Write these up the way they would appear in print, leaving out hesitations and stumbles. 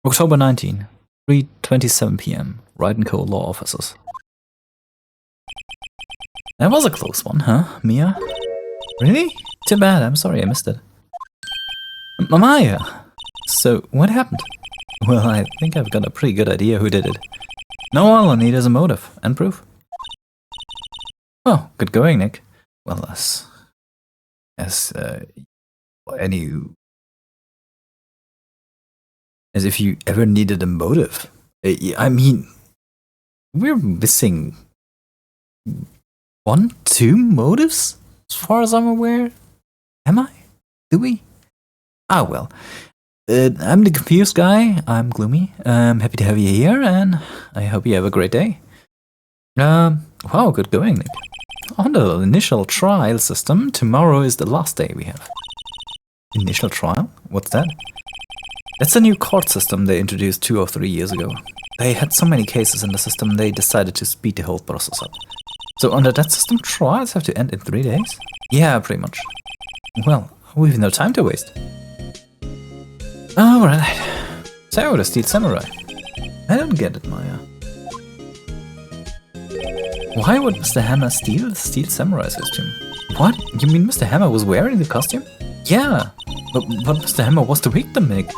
October 19, 3:27 p.m. Wright & Co. Law Offices. That was a close one, huh, Mia? Really? Too bad, I'm sorry I missed it. Maya! So, what happened? Well, I think I've got a pretty good idea who did it. Now all I need is a motive and proof. Oh, good going, Nick. Well, as if you ever needed a motive. I mean, we're missing 1, 2 motives, as far as I'm aware. Am I? Do we? Ah, well. I'm the confused guy. I'm gloomy. I'm happy to have you here, and I hope you have a great day. Wow, good going, Nick. On the initial trial system, tomorrow is the last day we have. Initial trial? What's that? That's a new court system they introduced 2 or 3 years ago. They had so many cases in the system, they decided to speed the whole process up. So under that system, trials have to end in 3 days? Yeah, pretty much. Well, we've no time to waste. Alright. So, the Steel Samurai. I don't get it, Maya. Why would Mr. Hammer steal the Steel Samurai's costume? What? You mean Mr. Hammer was wearing the costume? Yeah, but Mr. Hammer was the victim, Nick.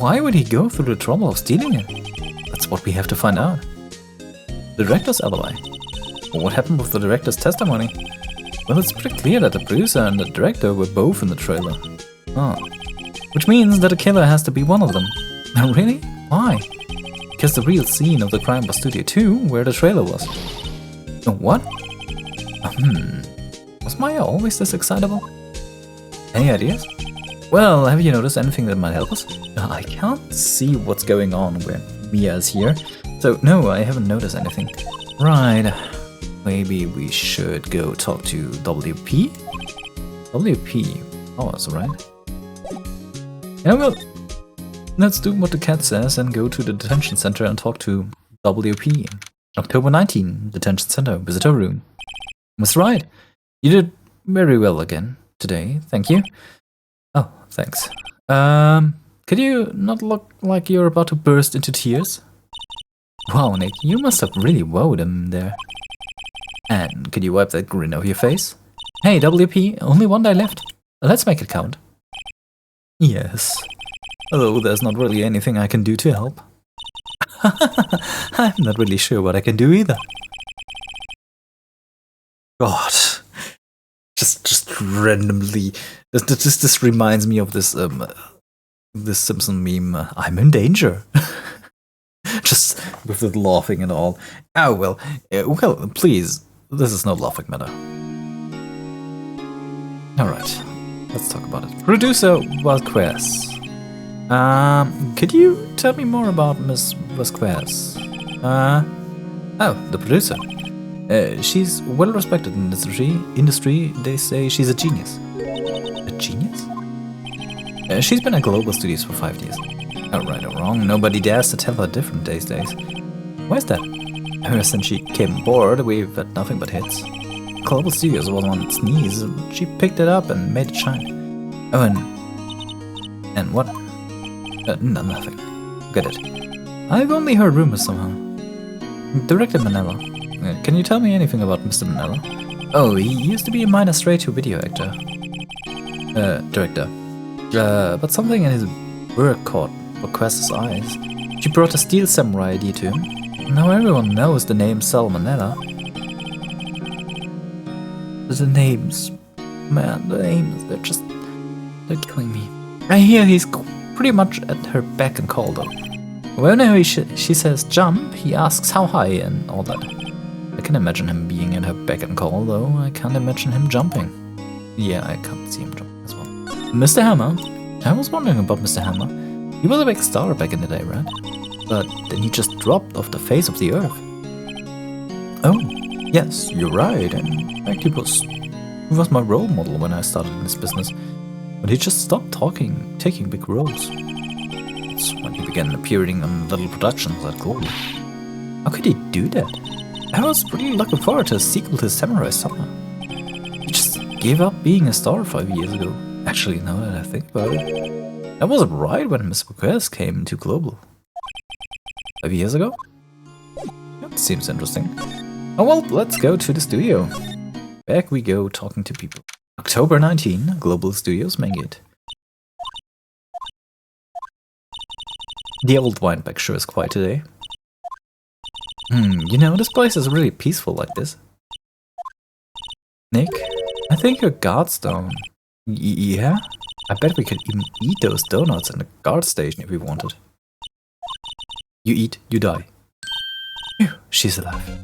Why would he go through the trouble of stealing it? That's what we have to find out. The director's alibi. What happened with the director's testimony? Well, it's pretty clear that the producer and the director were both in the trailer. Oh. Which means that the killer has to be one of them. Really? Why? Because the real scene of the crime was Studio 2, where the trailer was. What? Was Maya always this excitable? Any ideas? Well, have you noticed anything that might help us? I can't see what's going on where Mia is here, so no, I haven't noticed anything. Right. Maybe we should go talk to WP? WP? Oh, that's right. Yeah, well, let's do what the cat says and go to the detention center and talk to WP. October 19, detention center, visitor room. Mr. Wright, you did very well again today, thank you. Oh, thanks. Could you not look like you're about to burst into tears? Wow, Nick, you must have really wowed him there. And could you wipe that grin off your face? Hey, WP, only 1 day left. Let's make it count. Yes. Although there's not really anything I can do to help. I'm not really sure what I can do either. God. Just randomly. This reminds me of this this Simpson meme. I'm in danger. Just with the laughing and all. Oh well. Well, please. This is no laughing matter. Alright. Let's talk about it. Producer Vasquez. Could you tell me more about Miss Vasquez? Oh, the producer. She's well respected in this industry. They say she's a genius. A genius? She's been at Global Studios for 5 years. Oh, right or wrong, nobody dares to tell her different these days. Why is that? Ever since she came aboard, we've had nothing but hits. Global Studios was on its knees. She picked it up and made it shine. Oh, and what? Nothing. Get it. I've only heard rumors somehow. Director Manella. Can you tell me anything about Mr. Manella? Oh, he used to be a minor straight-to-video actor. Director. But something in his work caught Vasquez's eyes. She brought a Steel Samurai idea to him. Now everyone knows the name Sal Manella. The names, man, the names, they're killing me. I hear he's pretty much at her beck and call though. Whenever she says jump, he asks how high and all that. I can imagine him being at her beck and call though, I can't imagine him jumping. Yeah, I can't see him jumping as well. Mr. Hammer? I was wondering about Mr. Hammer. He was a big star back in the day, right? But then he just dropped off the face of the earth. Oh. Yes, you're right. In fact, he was my role model when I started in this business. But he just stopped taking big roles. That's when he began appearing on little productions at Global. How could he do that? I was really looking forward to a sequel to Samurai Summer. He just gave up being a star 5 years ago. Actually, now that I think about it. I was right when Miss Quest came to Global. 5 years ago? That seems interesting. Oh well, let's go to the studio. Back we go talking to people. October 19, Global Studios main gate. The old wineback sure is quiet today. You know, this place is really peaceful like this. Nick, I think your guard's down. Yeah? I bet we could even eat those donuts in the guard station if we wanted. You eat, you die. Phew, she's alive.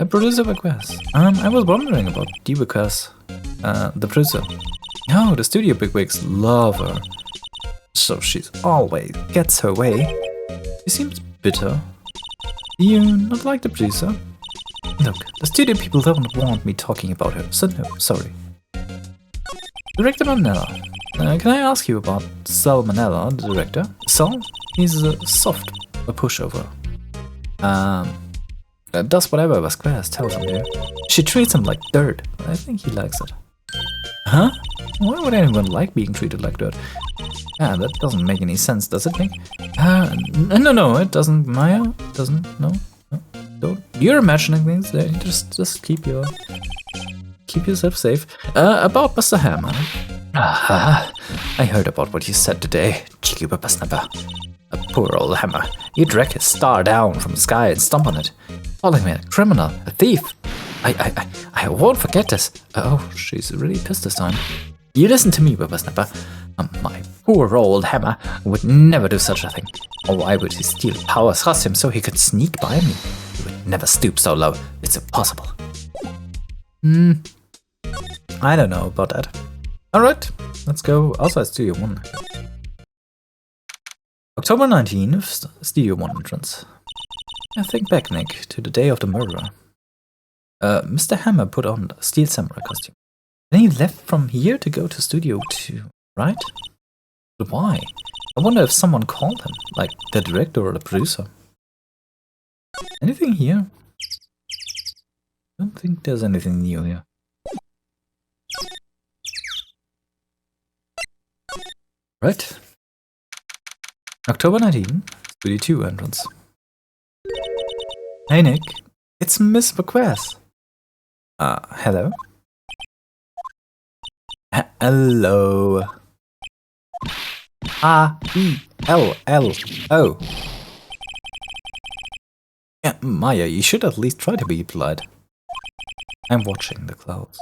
Producer request. I was wondering about the request. The producer. Oh, the studio bigwigs love her. So she's always gets her way. She seems bitter. Do you not like the producer? Look, the studio people don't want me talking about her, so no, sorry. Director Manella. Can I ask you about Sal Manella, the director? Sal? He's a pushover. Does whatever Vasquez tells him here. She treats him like dirt, but I think he likes it. Huh? Why would anyone like being treated like dirt? That doesn't make any sense, does it, Nick? No, it doesn't, Maya. Doesn't, no. Don't. You're imagining things. Just keep yourself safe. About Mr. Hammer. I heard about what you said today, cheeky whippersnapper. A poor old Hammer. You drag his star down from the sky and stomp on it, calling me a criminal, a thief. I won't forget this. Oh, she's really pissed this time. You listen to me, whippersnapper. My poor old Hammer would never do such a thing. Why would he steal Power's costume so he could sneak by me? He would never stoop so low. It's impossible. I don't know about that. Alright, let's go outside Studio 1. October 19th, Studio 1 entrance. I think back, Nick, to the day of the murder. Mr. Hammer put on the Steel Samurai costume. Then he left from here to go to Studio 2, right? But why? I wonder if someone called him, like the director or the producer. Anything here? I don't think there's anything new here. Right. October 19, Studio 2 entrance. Hey Nick, it's Miss McQuest. Hello? Hello. R-E-L-L-O. Yeah, Maya, you should at least try to be polite. I'm watching the clouds.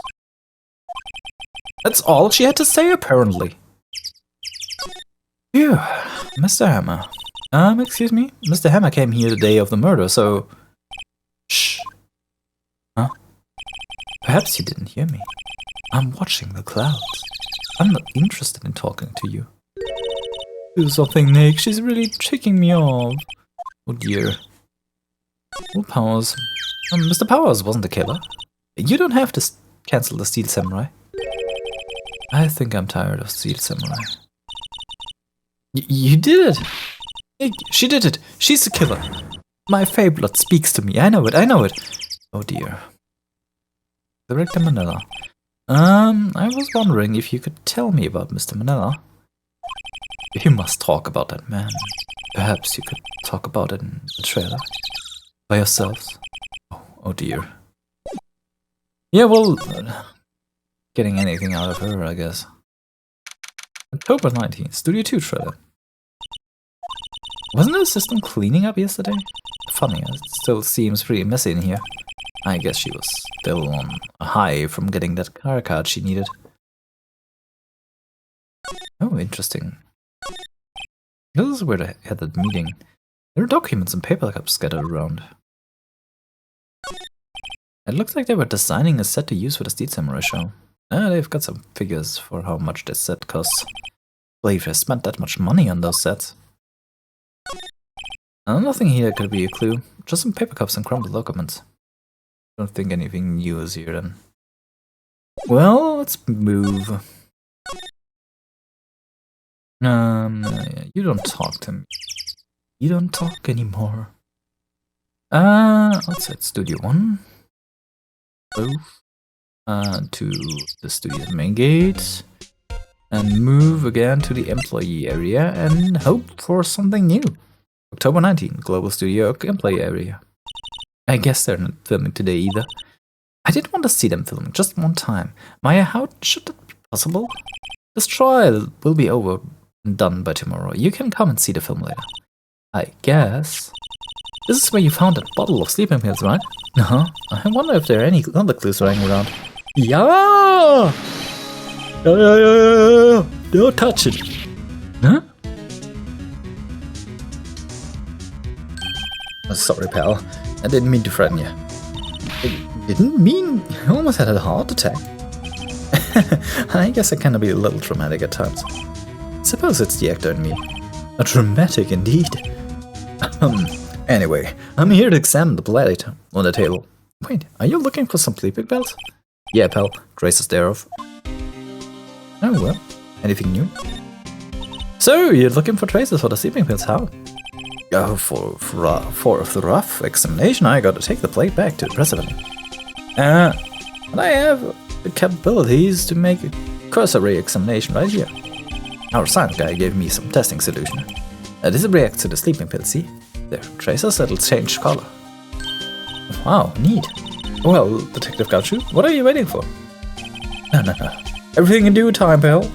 That's all she had to say, apparently. Phew, Mr. Hammer. Excuse me? Mr. Hammer came here the day of the murder, so... Shh. Huh? Perhaps you didn't hear me. I'm watching the clouds. I'm not interested in talking to you. Do something, Nick. She's really ticking me off. Oh dear. Well, Powers. Mr. Powers wasn't the killer. You don't have to cancel the Steel Samurai. I think I'm tired of Steel Samurai. You did it! Nick, she did it! She's the killer! My Fabelot speaks to me. I know it. Oh dear. Director Manila. I was wondering if you could tell me about Mr. Manila. You must talk about that man. Perhaps you could talk about it in the trailer. By yourselves. Oh dear. Yeah, well, getting anything out of her, I guess. October 19th, Studio 2 trailer. Wasn't the assistant cleaning up yesterday? Funny, it still seems pretty messy in here. I guess she was still on a high from getting that car card she needed. Oh, interesting. This is where they had that meeting. There are documents and paper cups scattered around. It looks like they were designing a set to use for the Steel Samurai show. They've got some figures for how much this set costs. I believe they spent that much money on those sets. Nothing here could be a clue. Just some paper cups and crumpled documents. Don't think anything new is here then. Well, let's move. You don't talk to me. You don't talk anymore. Outside Studio 1. Move. To the studio's main gate. and move again to the employee area and hope for something new. October 19, Global Studio employee area. I guess they're not filming today either. I did want to see them filming just one time. Maya, how should that be possible? This trial will be over and done by tomorrow. You can come and see the film later. I guess. This is where you found that bottle of sleeping pills, right? Uh-huh. I wonder if there are any other clues lying around. Yeah! Don't touch it. Huh? Oh, sorry, pal. I didn't mean to threaten you. I didn't mean... I almost had a heart attack. I guess I can be a little traumatic at times. Suppose it's the actor in me. A dramatic indeed. Anyway, I'm here to examine the plate on the table. Wait, are you looking for some sleeping pills? Yeah, pal. Traces thereof. Oh well, anything new? So, you're looking for traces for the sleeping pills, how? Oh, for the rough examination, I gotta take the plate back to the president. And I have the capabilities to make a cursory examination right here. Our science guy gave me some testing solution. This reacts to the sleeping pill, see? There are traces that'll change color. Wow, neat. Well, Detective Gaucho, what are you waiting for? No. Everything in due time, pal.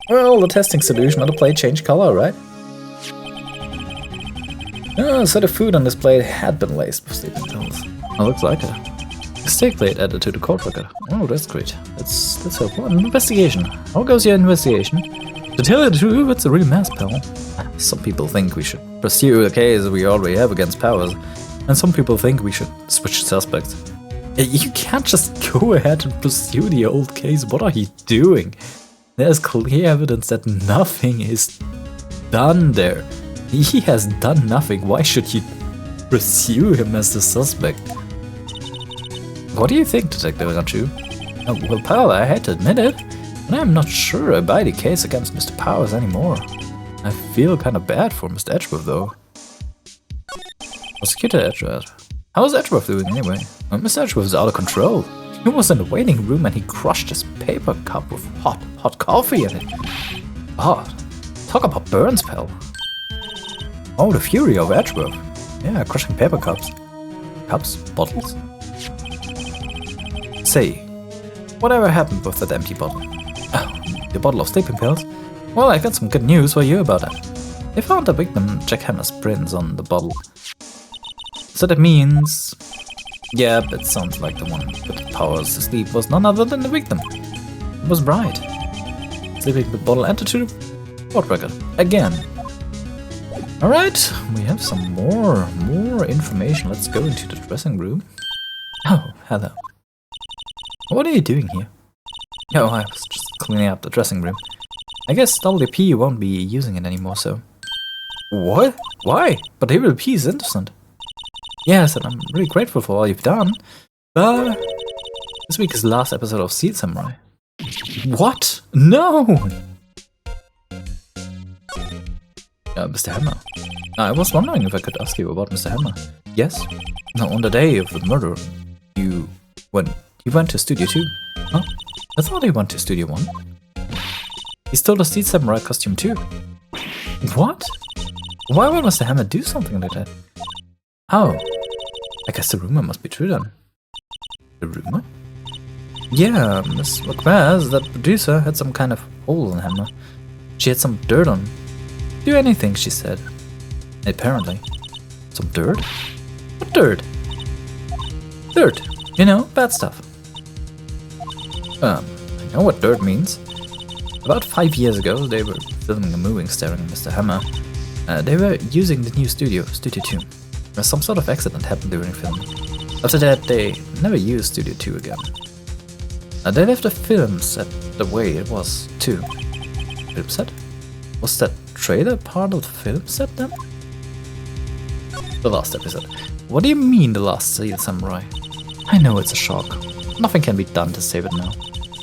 Well, the testing solution on the plate changed color, right? Oh, so the food on this plate had been laced with sleeping pills. Oh, looks like it. A steak plate added to the court record. Oh, that's great. Let's hope. An investigation. How goes your investigation? To tell you the truth, it's a real mess, pal. Some people think we should pursue the case we already have against Powers, and some people think we should switch suspects. You can't just go ahead and pursue the old case. What are you doing? There's clear evidence that nothing is done there. He has done nothing. Why should you pursue him as the suspect? What do you think, Detective Gaucho? Well, pal, I hate to admit it, but I'm not sure I buy the case against Mr. Powers anymore. I feel kind of bad for Mr. Edgeworth, though. Prosecutor Edgeworth. How's Edgeworth doing anyway? Well, Mr. Edgeworth is out of control. He was in the waiting room and he crushed his paper cup with hot coffee in it. Oh, talk about burns, pal. Oh, the fury of Edgeworth. Yeah, crushing paper cups. Cups? Bottles? Say, whatever happened with that empty bottle? Oh, the bottle of sleeping pills? Well, I got some good news for you about that. They found the victim Jack Hammer's prints on the bottle. So that means... Yep, it sounds like the one with Powers asleep was none other than the victim. It was Bright. Sleeping with bottle entered to the court record. Again. Alright, we have some more information. Let's go into the dressing room. Oh, hello. What are you doing here? Oh, I was just cleaning up the dressing room. I guess WP won't be using it anymore, so... What? Why? But WP is innocent. Yes, and I'm really grateful for all you've done. But... this week is the last episode of Steel Samurai. What? No! Mr. Hammer. I was wondering if I could ask you about Mr. Hammer. Yes? No, on the day of the murder, you went to Studio 2. Huh? I thought he went to Studio 1. He stole the Steel Samurai costume too. What? Why would Mr. Hammer do something like that? Oh. I guess the rumor must be true then. The rumor? Yeah, Miss McMahon, that producer, had some kind of hole in Hammer. She had some dirt on. Do anything, she said. Apparently. Some dirt? What dirt? Dirt. You know, bad stuff. I know what dirt means. About 5 years ago, they were filming a movie starring Mr. Hammer. They were using the new Studio 2. Some sort of accident happened during filming. After that, they never used Studio 2 again. They left the film set the way it was too. Film set? Was that trailer part of the film set then? The last episode. What do you mean the last Steel Samurai? I know it's a shock. Nothing can be done to save it now.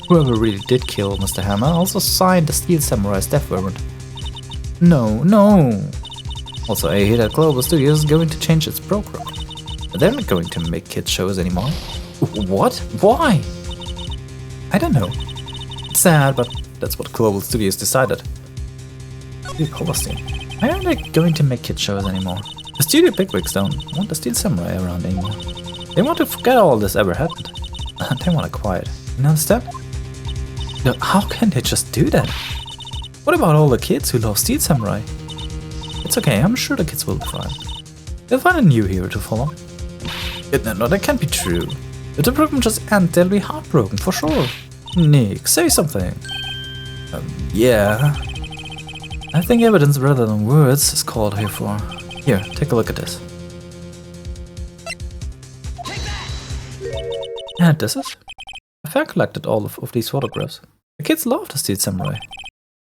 Whoever really did kill Mr. Hammer also signed the Steel Samurai's death warrant. No. Also, I hear that Global Studios is going to change its program. They're not going to make kids shows anymore. What? Why? I don't know. It's sad, but that's what Global Studios decided. Why aren't they going to make kid shows anymore? The studio bigwigs don't want the Steel Samurai around anymore. They want to forget all this ever happened. They want to quiet. You understand? No, how can they just do that? What about all the kids who love Steel Samurai? It's okay, I'm sure the kids will be fine. They'll find a new hero to follow. No, that can't be true. If the program just ends, they'll be heartbroken, for sure. Nick, say something. Yeah. I think evidence rather than words is called here for. Here, take a look at this. And this is? A fan collected all of these photographs. The kids love the Steel Samurai.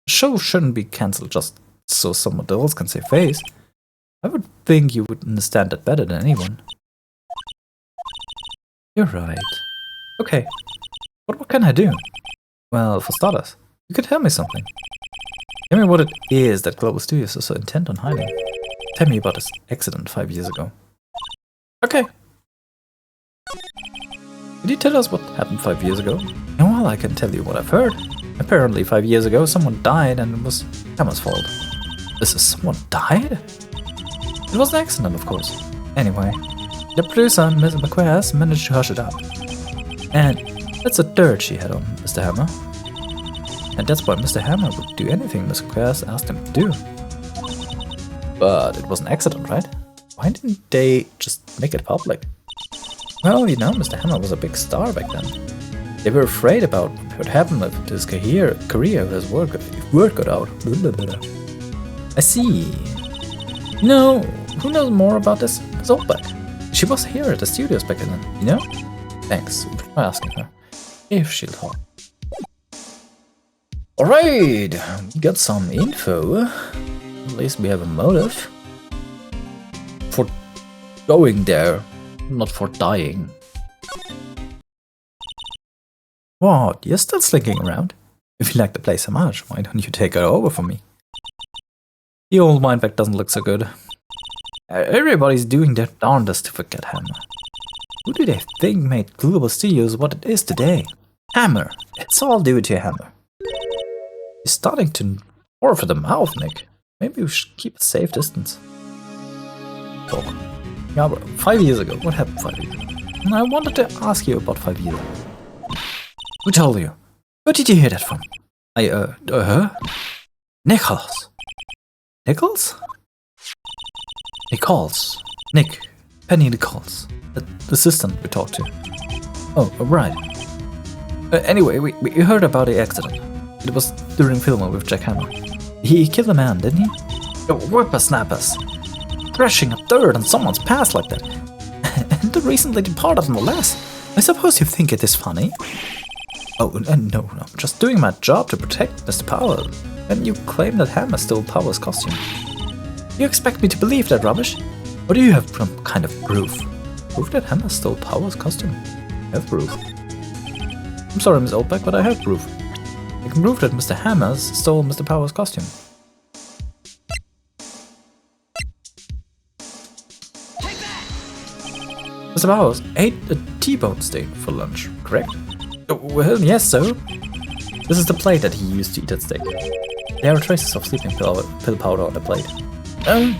The show shouldn't be cancelled just so someone else can save face. I would think you would understand that better than anyone. You're right. Okay, but what can I do? Well, for starters, you could tell me something. Tell me what it is that Global Studios is so intent on hiding. Tell me about this accident 5 years ago. Okay. Could you tell us what happened 5 years ago? Well, I can tell you what I've heard. Apparently 5 years ago someone died and it was Hammer's fault. This is someone died? It was an accident, of course. Anyway, the producer, Ms. McQuarrie, managed to hush it up. And that's a dirt she had on Mr. Hammer. And that's why Mr. Hammer would do anything Ms. McQuarrie asked him to do. But it was an accident, right? Why didn't they just make it public? Well, you know, Mr. Hammer was a big star back then. They were afraid about what would happen if his career if his word got out. I see. No, who knows more about this? Ms. Oldbeck. She was here at the studios back then, you know? Thanks for asking her if she'll talk. Alright, we got some info. At least we have a motive for going there, not for dying. What? You're still slinking around? If you like the place so much, why don't you take her over for me? The old wineback doesn't look so good. Everybody's doing their darndest to forget Hammer. Who do they think made Global Studios what it is today? Hammer. It's all due to Hammer. You're starting to pour for the mouth, Nick. Maybe we should keep a safe distance. Talk. Yeah, but 5 years ago. What happened 5 years ago? I wanted to ask you about 5 years ago. Who told you? Where did you hear that from? Nicholas. Nichols? Nichols. Nick. Penny Nichols. The assistant we talked to. Oh, right. Anyway, we heard about the accident. It was during filming with Jack Hammer. He killed a man, didn't he? Whippersnappers. Crashing up dirt on someone's past like that. And the recently departed no less. I suppose you think it is funny? Oh, no, I'm just doing my job to protect Mr. Powell. And you claim that Hammer stole Powell's costume. You expect me to believe that rubbish? Or do you have some kind of proof? Proof that Hammer stole Powell's costume? I have proof. I'm sorry, Miss Oldbeck, but I have proof. I can prove that Mr. Hammers stole Mr. Powell's costume. Mr. Powers ate a T-bone steak for lunch, correct? Well, yes, so. This is the plate that he used to eat that steak. There are traces of sleeping pill powder on the plate. I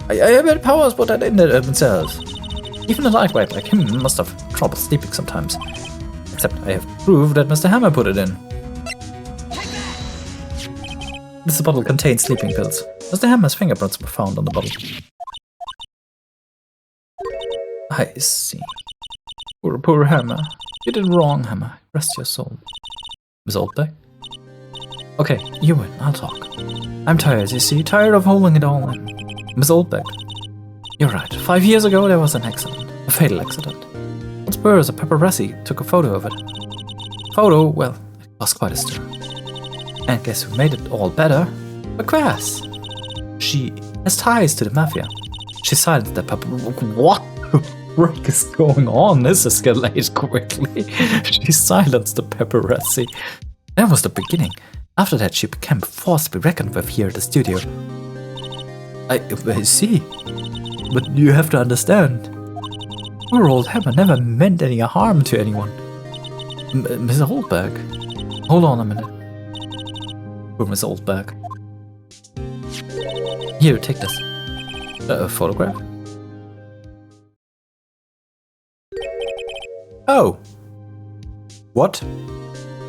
bet Powers put that in there themselves. Even a lightweight like him must have trouble sleeping sometimes. Except I have proof that Mr. Hammer put it in. This bottle contains sleeping pills. Mr. Hammer's fingerprints were found on the bottle. I see. Poor Hammer. You did wrong, Hammer. Rest your soul. Miss Oldbeck? Okay, you win. I'll talk. I'm tired, you see. Tired of holding it all in. Miss Oldbeck. You're right. 5 years ago there was an accident. A fatal accident. What's worse, a paparazzi took a photo of it. Photo? Well, it was quite a stir. And guess who made it all better? McQuarrie. She has ties to the mafia. She silenced that paparazzi. What the frick is going on? This escalated quickly. She silenced the paparazzi. That was the beginning. After that, she became a force to be reckoned with here at the studio. I see. But you have to understand. Poor old Hammer never meant any harm to anyone. Miss Oldback? Hold on a minute. Poor Miss Oldback. Here, take this. A photograph? Oh! What?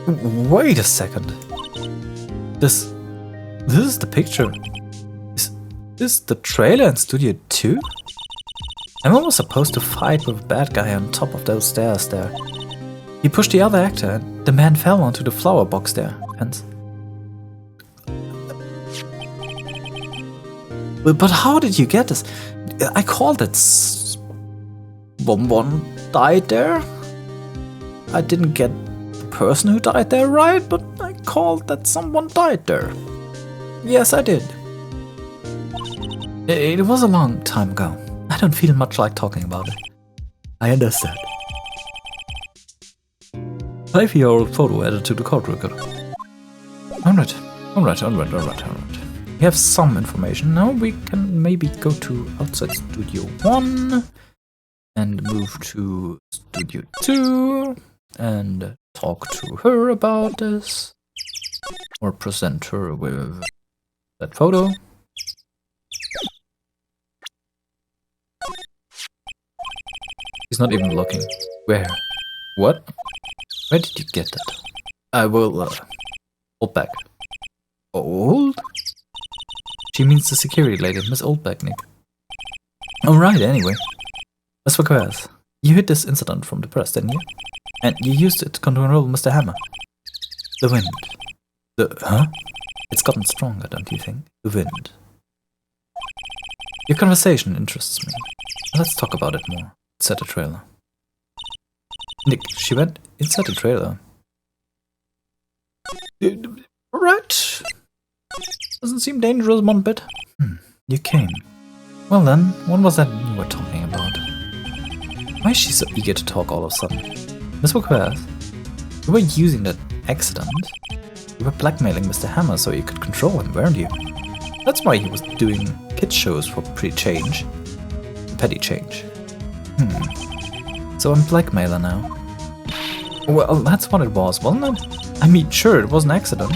Wait a second. This is the picture. Is this the trailer in Studio 2? Emma was supposed to fight with a bad guy on top of those stairs there. He pushed the other actor and the man fell onto the flower box there, hence. But how did you get this? I called it someone died there? I didn't get the person who died there right, but I called that someone died there. Yes, I did. It was a long time ago. I don't feel much like talking about it. I understand. 5-year-old photo added to the court record. Alright. We have some information. Now we can maybe go to outside Studio 1 and move to Studio 2 and talk to her about this. Or present her with that photo. He's not even looking. Where? What? Where did you get that? I will hold back. Old? She means the security lady, Miss Oldback, Nick. Alright, anyway. Miss Vasquez, you hid this incident from the press, didn't you? And you used it to control Mr. Hammer. The wind. Huh? It's gotten stronger, don't you think? The wind. Your conversation interests me. Let's talk about it more. Inside the trailer. Nick, she went inside the trailer. Right. Doesn't seem dangerous one bit. You came. Well then, what was that you were talking about? Why is she so eager to talk all of a sudden? Miss Vasquez, you were using that accident. You were blackmailing Mr. Hammer so you could control him, weren't you? That's why he was doing kids shows for petty change. So I'm blackmailer now. Well, that's what it was, wasn't it? I mean, sure, it was an accident.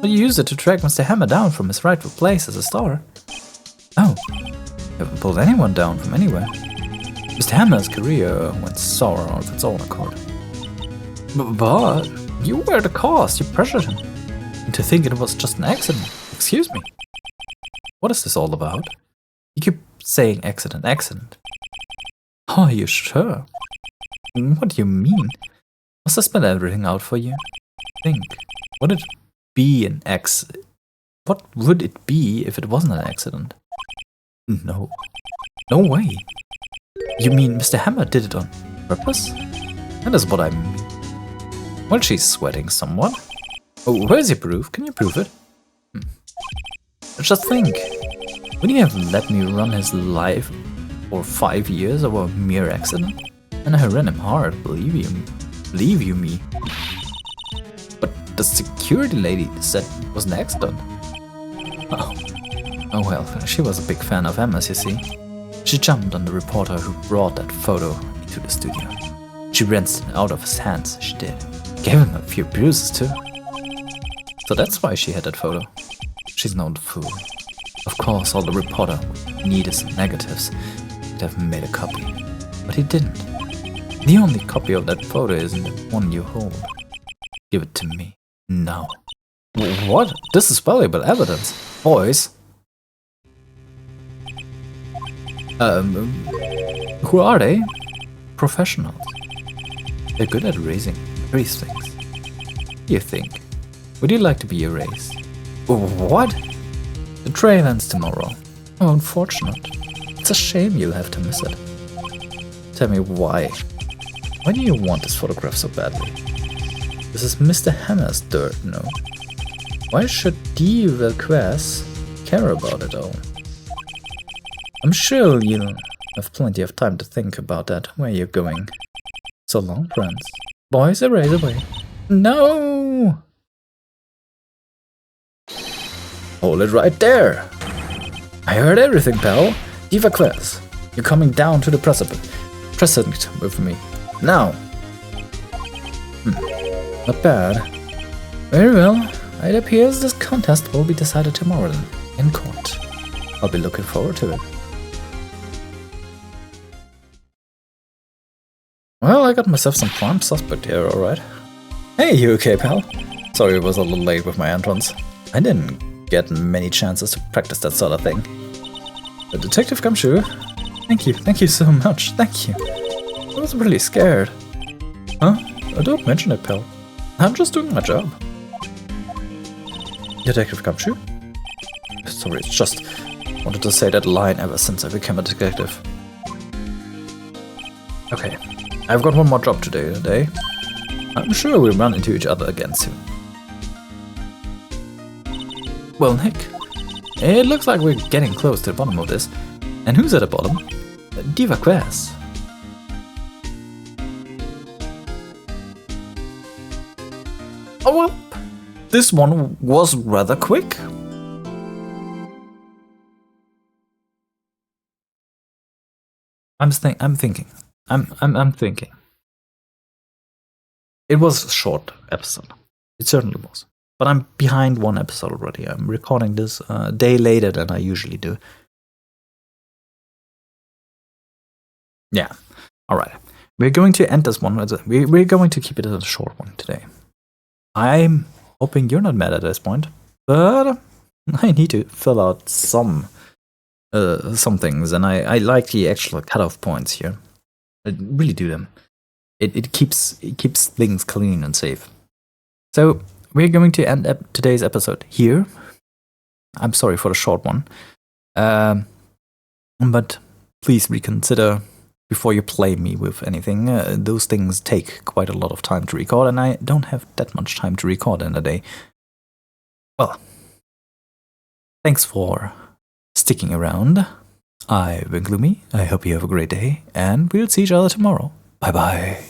But you used it to track Mr. Hammer down from his rightful place as a star. Oh, you haven't pulled anyone down from anywhere. Mr. Hammer's career went sour of its own accord. But you were the cause, you pressured him into thinking it was just an accident. Excuse me. What is this all about? You keep saying accident. Oh, are you sure? What do you mean? Must I spell everything out for you? Think. Would it be an accident? What would it be if it wasn't an accident? No. No way. You mean Mr. Hammer did it on purpose? That is what I mean. Well, she's sweating somewhat. Oh, where's your proof? Can you prove it? Just think. Would you have let me run his life for 5 years over a mere accident? And I ran him hard, believe you me. But the security lady said it was an accident. Oh well, she was a big fan of Emma's, you see. She jumped on the reporter who brought that photo into the studio. She wrenched it out of his hands, she did. Gave him a few bruises too. So that's why she had that photo. She's no fool. Of course, all the reporter would need is negatives. He'd have made a copy. But he didn't. The only copy of that photo isn't the one you hold. Give it to me. Now. What? This is valuable evidence. Boys. Who are they? Professionals. They're good at raising these things. You think? Would you like to be erased? What? The train ends tomorrow. Oh, unfortunate. It's a shame you'll have to miss it. Tell me why. Why do you want this photograph so badly? This is Mr. Hammer's dirt, no? Why should D. Vasquez care about it all? I'm sure you'll have plenty of time to think about that, where you're going. So long, friends. Boys, erase away. No! Hold it right there! I heard everything, pal. D. Vasquez, you're coming down to the precedent with me. Now! Not bad. Very well. It appears this contest will be decided tomorrow then, in court. I'll be looking forward to it. Well, I got myself some prime suspect here, alright. Hey, you okay, pal? Sorry I was a little late with my entrance. I didn't get many chances to practice that sort of thing. The detective Gumshoe. Thank you so much, thank you. I was really scared. Huh? Don't mention it, pal. I'm just doing my job. Detective Gumshoe? Sorry, it's just wanted to say that line ever since I became a detective. Okay, I've got one more job to do today. I'm sure we'll run into each other again soon. Well, Nick, it looks like we're getting close to the bottom of this. And who's at the bottom? Diva Quest. Oh well, this one was rather quick. I'm thinking. It was a short episode. It certainly was. But I'm behind one episode already. I'm recording this a day later than I usually do. Yeah. Alright. We're going to end this one. We're going to keep it as a short one today. I'm hoping you're not mad at this point, but I need to fill out some things, and I like the actual cutoff points here. I really do them. It keeps things clean and safe. So we're going to end today's episode here. I'm sorry for the short one, but please reconsider before you play me with anything. Those things take quite a lot of time to record, and I don't have that much time to record in a day. Well, thanks for sticking around. I've been Gloomy. I hope you have a great day, and we'll see each other tomorrow. Bye bye.